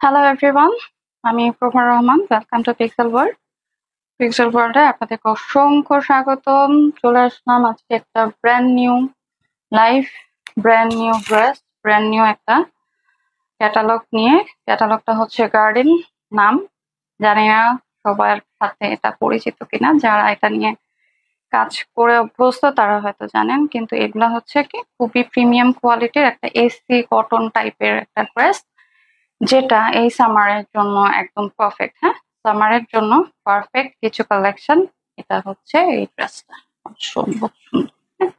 Hello everyone, আমি Prabha Rahman. Welcome to pixel world. Pixel ওয়ার্ল্ডে আপনাদেরকে অসংখ্য স্বাগতম। চলে আসলাম আজকে একটা brand new live, brand new dress, brand new একটা ক্যাটালগ নিয়ে। ক্যাটালগটা হচ্ছে গার্ডেন নাম। জানি না সবার সাথে এটা পরিচিত কিনা, যারা এটা নিয়ে কাজ করে অভ্যস্ত তারা হয়তো জানেন, কিন্তু এগুলা হচ্ছে কি খুবই প্রিমিয়াম কোয়ালিটির একটা এসি কটন টাইপের একটা ড্রেস, যেটা এই সামারের জন্য একদম পারফেক্ট। হ্যাঁ, সামারের জন্য পারফেক্ট কিছু কালেকশন। এটা হচ্ছে এই ড্রেসটা অসম্ভব সুন্দর, হ্যাঁ,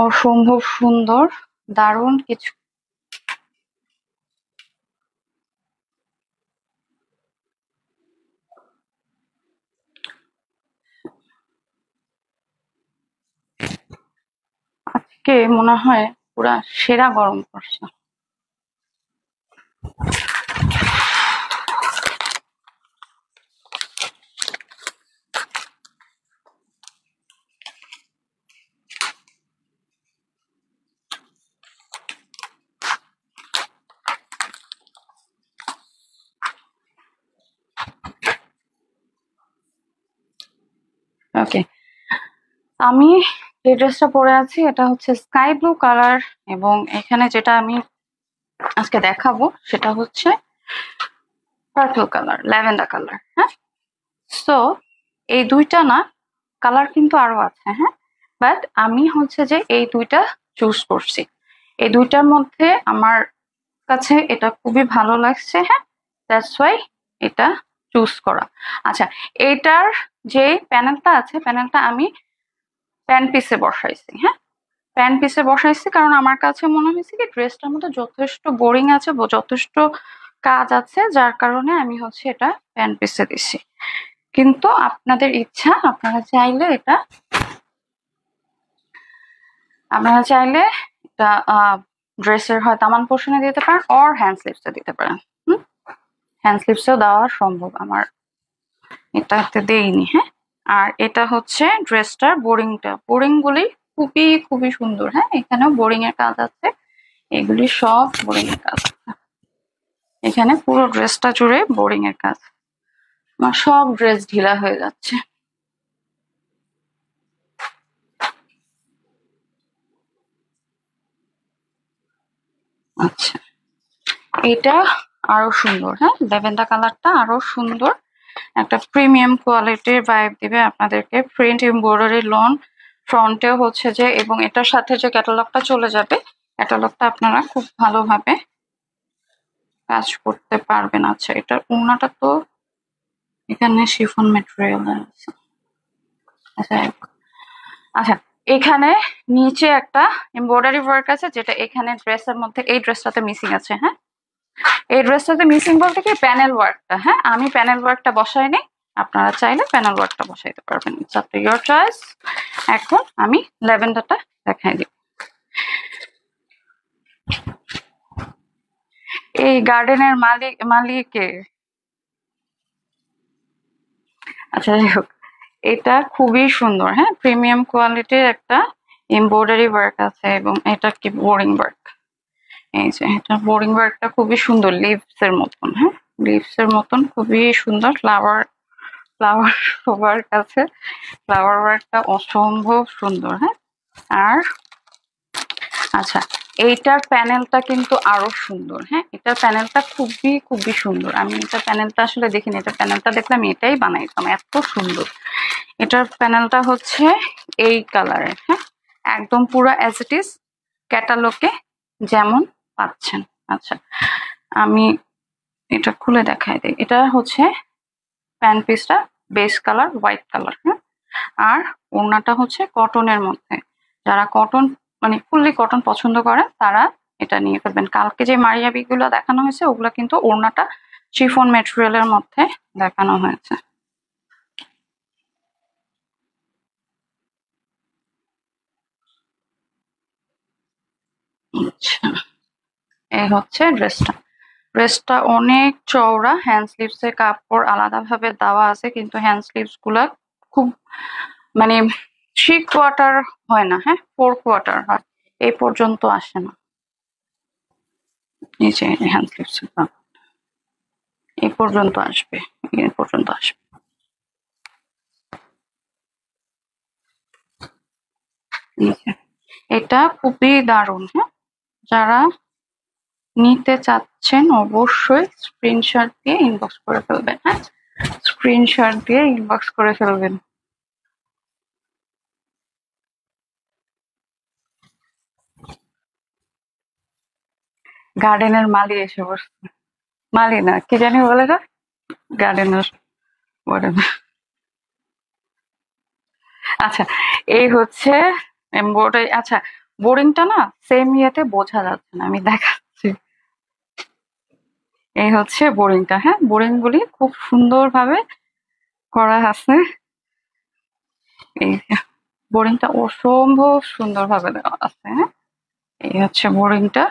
অসম্ভব সুন্দর, দারুণ কিছু। আজকে মনে হয় পুরা সেরা গরম পড়ছে। ওকে, আমি যে ড্রেসটা পরে আছি এটা হচ্ছে স্কাই ব্লু কালার, এবং এখানে যেটা আমি আজকে দেখাবো সেটা হচ্ছে পার্পল কালার, ল্যাভেন্ডার কালার। হ্যাঁ, সো এই দুইটা না, কালার কিন্তু আরো আছে। হ্যাঁ, বাট আমি হচ্ছে যে এই দুইটা চুজ করছি। এই দুইটার মধ্যে আমার কাছে এটা খুবই ভালো লাগছে। হ্যাঁ, দ্যাটস ওয়াই এটা চুজ করা। আচ্ছা, এইটার যে প্যানেলটা আছে, প্যানেলটা আমি প্যান পিসে বসাইছি। হ্যাঁ, প্যান পিসে বসাইছি কারণ আমার কাছে মনে হয়েছে কি ড্রেসটার মধ্যে যথেষ্ট বোরিং আছে, যথেষ্ট কাজ আছে, যার কারণে আমি হচ্ছে এটা প্যান পিসে দিছি। কিন্তু আপনাদের ইচ্ছা, আপনারা চাইলে এটা ড্রেসের হয় দামান পোর্শনে দিতে পারেন, অর হ্যান্ড স্লিভসে দিতে পারেন। হ্যান্ড স্লিভসেও দেওয়া সম্ভব, আমার এটাতে দেইনি। হ্যাঁ, আর এটা হচ্ছে ড্রেসটার বোরিং গুলি খুবই খুবই সুন্দর। হ্যাঁ, এখানেও বোরিং এর কাজ আছে, এগুলি সব বোরিং এর কাজ। এখানে পুরো ড্রেসটা জুড়ে বোরিং এর কাজ। আমার সব ড্রেস ঢিলা হয়ে যাচ্ছে। আচ্ছা, এটা আরো সুন্দর। হ্যাঁ, ল্যাভেন্ডার কালারটা আরো সুন্দর, একটা প্রিমিয়াম কোয়ালিটির ভাইব দিবে আপনাদেরকে। প্রিন্ট এমব্রয়ডারি লোন ফ্রন্টেও হচ্ছে যে, এবং এটার সাথে যে ক্যাটালগটা চলে যাবে, ক্যাটালগটা আপনারা খুব ভালোভাবে কাজ করতে পারবেন। আচ্ছা, এটার ওড়নাটা তো এখানে শিফন ম্যাটেরিয়াল আছে। আচ্ছা, আচ্ছা, এখানে নিচে একটা এমব্রয়ডারি ওয়ার্ক আছে, যেটা এখানে ড্রেসের মধ্যে এই ড্রেসটাতে মিসিং আছে। হ্যাঁ, এই ড্রেসটাতে মিসিং বলতে কি প্যানেল ওয়ার্কটা। হ্যাঁ, আমি প্যানেল ওয়ার্কটা বসাই নি, আপনারা চাইলে প্যানেল ওয়ার্কটা বসাইতে পারবেন। It's up to your choice. এখন আমি ল্যাভেন্ডারটা দেখাই দিই। এই গার্ডেনের মালিকে, আচ্ছা যাই হোক, এটা খুবই সুন্দর। হ্যাঁ, প্রিমিয়াম কোয়ালিটির একটা এমব্রয়ডারি ওয়ার্ক আছে, এবং এটা কি বোরিং ওয়ার্ক। এই যে এটা বোরিং ওয়ার্কটা খুবই সুন্দর, লিভস এর মতন। হ্যাঁ, লিভস এর মতন খুবই সুন্দর। ফ্লাওয়ার সবার কাছে ফ্লাওয়ার ওয়ার্কটা অসম্ভব সুন্দর। হ্যাঁ, আর আচ্ছা, এইটার প্যানেলটা কিন্তু আরো সুন্দর। হ্যাঁ, এটার প্যানেলটা খুবই খুবই সুন্দর। আমি এটা প্যানেলটা আসলে দেখিনি, এটা প্যানেলটা দেখলে আমি এটাই বানাইতাম, এত সুন্দর। এটার প্যানেলটা হচ্ছে এই কালারের। হ্যাঁ, একদম পুরো অ্যাজ ইট ইজ ক্যাটালগে যেমন পাচ্ছেন। আচ্ছা, আমি এটা খুলে দেখাই দিই। এটা হচ্ছে প্যান্ট পিসটা বেস কালার হোয়াইট কালার। হ্যাঁ, আর ওড়নাটা হচ্ছে কটনের মধ্যে। যারা কটন মানে ফুললি কটন পছন্দ করেন তারা এটা নিয়ে ফেলবেন। কালকে যে মারিয়াবি গুলো দেখানো হয়েছে ওগুলো কিন্তু ওড়নাটা শিফন ম্যাটেরিয়ালের মধ্যে দেখানো হয়েছে। আচ্ছা, এই হচ্ছে ড্রেসটা। ড্রেসটা অনেক চওড়া, হ্যান্ড স্লিভস এর কাপড় আলাদা ভাবে দেওয়া আছে, কিন্তু হ্যান্ড স্লিভস গুলা খুব মানে 3/4 হয় না। হ্যাঁ, 4/4 হয়, এই পর্যন্ত আসে না। এই যে হ্যান্ড স্লিভস। এই পর্যন্ত আসবে, এই পর্যন্ত আসবে। এটা খুবই দারুণ। হ্যাঁ, যারা নিতে চাচ্ছেন অবশ্যই স্ক্রিনশট দিয়ে ইনবক্স করে ফেলবেন। হ্যাঁ, স্ক্রিনশট দিয়ে ইনবক্স করে ফেলবেন। গার্ডেনের মালি এসে বসছে। মালি না, কি জানি বলে না, গার্ডেনার বলে না। আচ্ছা, এই হচ্ছে এমব্রয়ডারি। আচ্ছা, বোরিংটা না সেম ইয়েতে বোঝা যাচ্ছে না, আমি দেখাচ্ছি। এই হচ্ছে বোরিংটা। হ্যাঁ, বোরিং গুলি খুব সুন্দরভাবে করা আছে। এই বোরিংটা অসম্ভব সুন্দরভাবে দেওয়া আছে। হ্যাঁ, এই হচ্ছে বোরিংটা,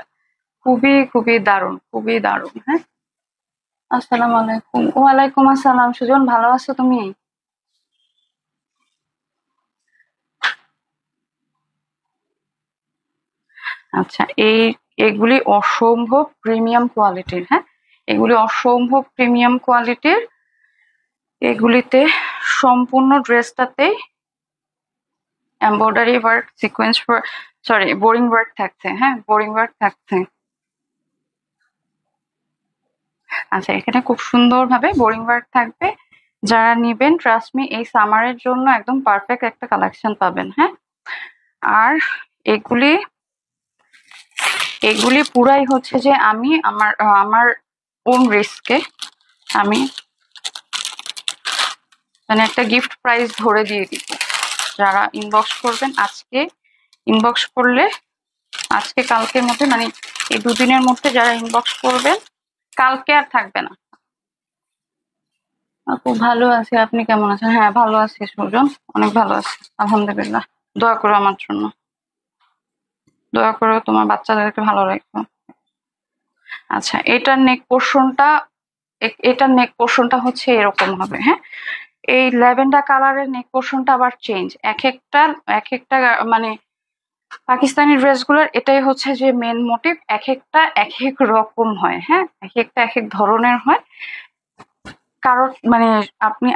খুবই খুবই দারুণ, খুবই দারুণ। হ্যাঁ, আসসালামু আলাইকুম। ওয়ালাইকুম আসসালাম। সুজন, ভালো আছো তুমি? আচ্ছা, এগুলি অসম্ভব প্রিমিয়াম কোয়ালিটির। হ্যাঁ, এগুলি অসম্ভব প্রিমিয়াম কোয়ালিটির। এগুলিতে সম্পূর্ণ ড্রেসটাতেই embroidery work, sequence work, sorry boring work থাকছে। হ্যাঁ, বোরিং ওয়ার্ক থাকছে। আচ্ছা, এখানে খুব সুন্দরভাবে বোরিং ওয়ার্ক থাকবে। যারা নিবেন, ট্রাস্ট মি, এই সামারের জন্য একদম পারফেক্ট একটা কালেকশন পাবেন। হ্যাঁ, আর এগুলি এগুলি পুরাই হচ্ছে যে আমি আমার আমার ওন রিস্কে আমি মানে একটা গিফট প্রাইস ধরে দিয়ে দিব। যারা ইনবক্স করবেন, আজকে ইনবক্স করলে আজকে কালকের মধ্যে, মানে এই দুদিনের মধ্যে যারা ইনবক্স করবেন, কালকে আর থাকবে না। আপু ভালো আছি, আপনি কেমন আছেন? হ্যাঁ, ভালো আছি সুজন, অনেক ভালো আছি আলহামদুলিল্লাহ। দোয়া করো আমার জন্য, দোয়া করো তোমার বাচ্চাদেরকে ভালো রাখো। আচ্ছা, এটার নেক পোর্শনটা হচ্ছে এরকম হবে। হ্যাঁ, এই ল্যাভেন্ডার কালারের নেক পোর্শনটা আবার চেঞ্জ। এক একটা মানে পাকিস্তানি ড্রেসগুলোর এটাই হচ্ছে যে মেন মোটিভ। এক একটা এক এক রকম হয়। হ্যাঁ, এক একটা এক এক ধরনের হয়। কারণ মানে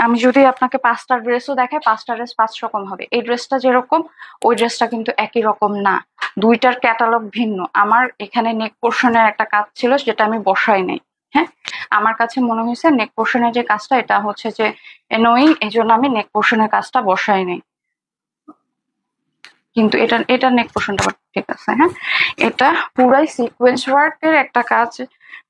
আমি যদি আপনাকে 5টা ড্রেসও দেখাই, 5টা ড্রেস 5 রকম হবে। এই ড্রেসটা যেরকম, ওই ড্রেসটা কিন্তু একই রকম না। দুইটার ক্যাটালগ ভিন্ন। আমার এখানে নেক পোর্শনের একটা কাজ ছিল, যেটা আমি বসাই নাই। হ্যাঁ, আমার কাছে মনে হয়েছে নেক পোর্শনের যে কাজটা, এটা হচ্ছে যে এনোয়িং, এই জন্য আমি নেক পোর্শনের কাজটা বসাই নাই। কিন্তু এটা নেক পোর্শনটা ঠিক আছে। হ্যাঁ, এটা পুরাই সিকোয়েন্স ওয়ার্কের একটা কাজ,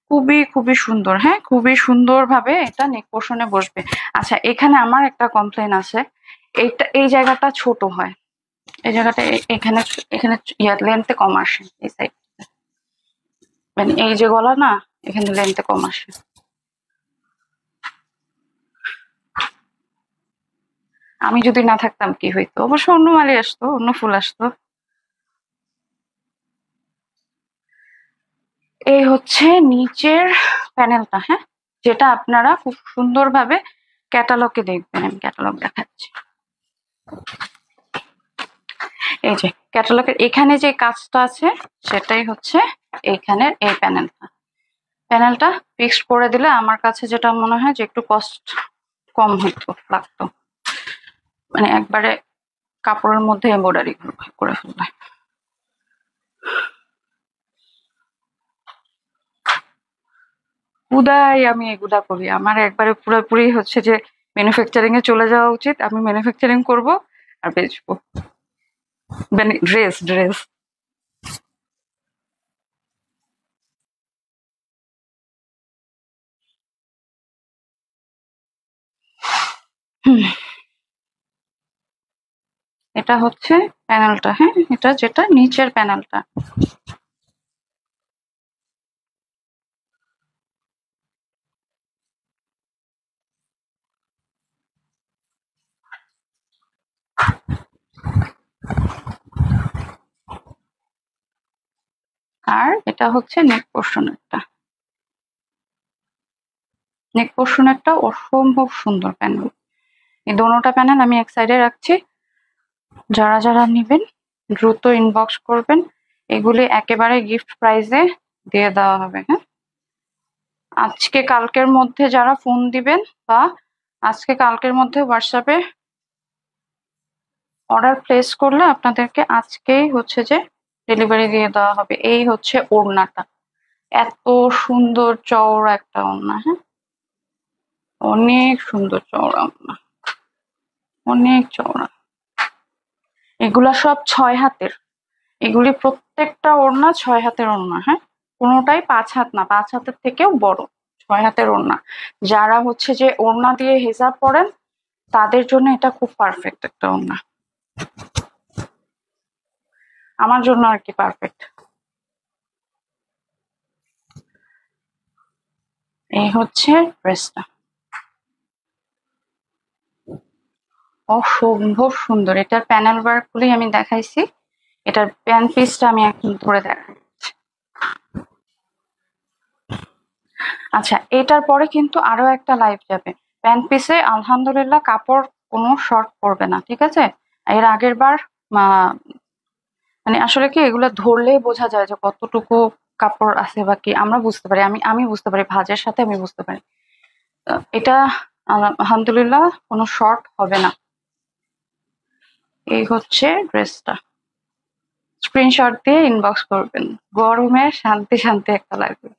খুবই খুবই সুন্দর। হ্যাঁ, খুবই সুন্দর ভাবে এটা নেক পোর্শনে বসবে। আচ্ছা, এখানে আমার একটা কমপ্লেন আছে, এই জায়গাটা ছোট হয়। এই জায়গাটা এখানে এখানে লেন্থে কম আসে। এই সাইড মানে এই যে গলা না, এখানে লেন্থে কম আসে। আমি যদি না থাকতাম কি হইতো? অবশ্য অন্য মালি আসতো, অন্য ফুল আসতো। এই হচ্ছে নিচের প্যানেলটা। হ্যাঁ, যেটা আপনারা খুব সুন্দরভাবে ক্যাটালগে দেখবেন। আমি ক্যাটালগ দেখাচ্ছি। এই যে ক্যাটালগের এখানে যে কাজটা আছে, সেটাই হচ্ছে এইখানের এই প্যানেলটা ফিক্সড করে দিলে আমার কাছে যেটা মনে হয় যে একটু কস্ট কম হইতো, লাগতো। মানে একবারে কাপড়ের মধ্যে এমব্রয়ডারি করে ফেলবে। উদাই আমি এগুলা করি, আমার একবারে পুরোপুরি হচ্ছে যে ম্যানুফ্যাকচারিং এ চলে যাওয়া উচিত। আমি ম্যানুফ্যাকচারিং করব আর বেচবো। মানে ড্রেস ড্রেস। এটা হচ্ছে প্যানেলটা। হ্যাঁ, এটা যেটা নিচের প্যানেলটা। আর এটা হচ্ছে নেক পোর্শনেরটা। নেক পোর্শনেরটা অসম্ভব সুন্দর প্যানেল। এই দোনোটা প্যানেল আমি এক সাইডে রাখছি। যারা যারা নিবেন দ্রুত ইনবক্স করবেন, এগুলি একেবারে গিফট প্রাইজে দিয়ে দেওয়া হবে। হ্যাঁ, আজকে কালকের মধ্যে যারা ফোন দিবেন বা আজকে কালকের মধ্যে হোয়াটসঅ্যাপে অর্ডার প্লেস করলে আপনাদেরকে আজকেই হচ্ছে যে ডেলিভারি দিয়ে দেওয়া হবে। এই হচ্ছে ওড়নাটা, এত সুন্দর চওড়া একটা ওড়না, হ্যাঁ অনেক সুন্দর চওড়া ওড়না, অনেক চওড়া। এগুলা সব 6 হাতের, এগুলি প্রত্যেকটা ওড়না 6 হাতের ওড়না, হ্যাঁ কোনোটাই 5 হাত না, 5 হাতের থেকেও বড়, 6 হাতের ওড়না। যারা হচ্ছে যে ওড়না দিয়ে হিজাব পরেন তাদের জন্য এটা খুব পারফেক্ট একটা ওড়না, আমার জন্য আর কি পারফেক্ট। এই হচ্ছে ড্রেসটা, অসম্ভব সুন্দর। এটার প্যানেল ওয়ার্ক গুলি আমি দেখাইছি, এটার প্যান পিসটা আমি এখন ধরে দেখাই। আচ্ছা, এটার পরে কিন্তু আরো একটা লাইভ যাবে প্যান পিসে, আলহামদুলিল্লাহ কাপড় কোনো শর্ট পড়বে না, ঠিক আছে। এর আগের বার মানে আসলে কি এগুলো ধরলেই বোঝা যায় যে কতটুকু কাপড় আছে বা কি, আমরা বুঝতে পারি, আমি বুঝতে পারি, ভাঁজের সাথে আমি বুঝতে পারি। এটা আলহামদুলিল্লাহ কোনো শর্ট হবে না। এই হচ্ছে ড্রেসটা, স্ক্রিনশট দিয়ে ইনবক্স করবেন, গরমে শান্তি শান্তি একটা লাগবে।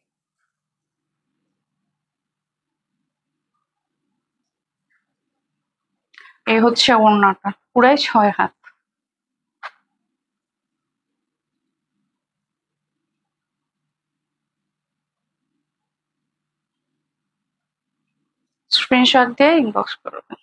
এই হচ্ছে ওড়নাটা, পুরাই 6 হাত। স্ক্রিনশট দিয়ে ইনবক্স করবেন।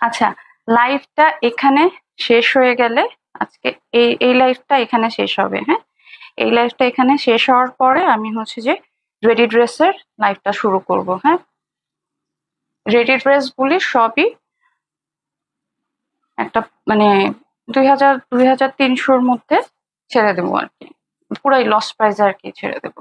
আচ্ছা, লাইভটা এখানে শেষ হয়ে গেলে, আজকে এই লাইভটা এখানে শেষ হবে, হ্যাঁ এই লাইভটা এখানে শেষ হওয়ার পরে আমি হচ্ছে যে রেডি ড্রেসের লাইভটা শুরু করব। হ্যাঁ, রেডি ড্রেস গুলি সবই একটা মানে 2000 2300-র মধ্যে ছেড়ে দেবো আর কি, পুরাই লস প্রাইস আর কি ছেড়ে দেবো।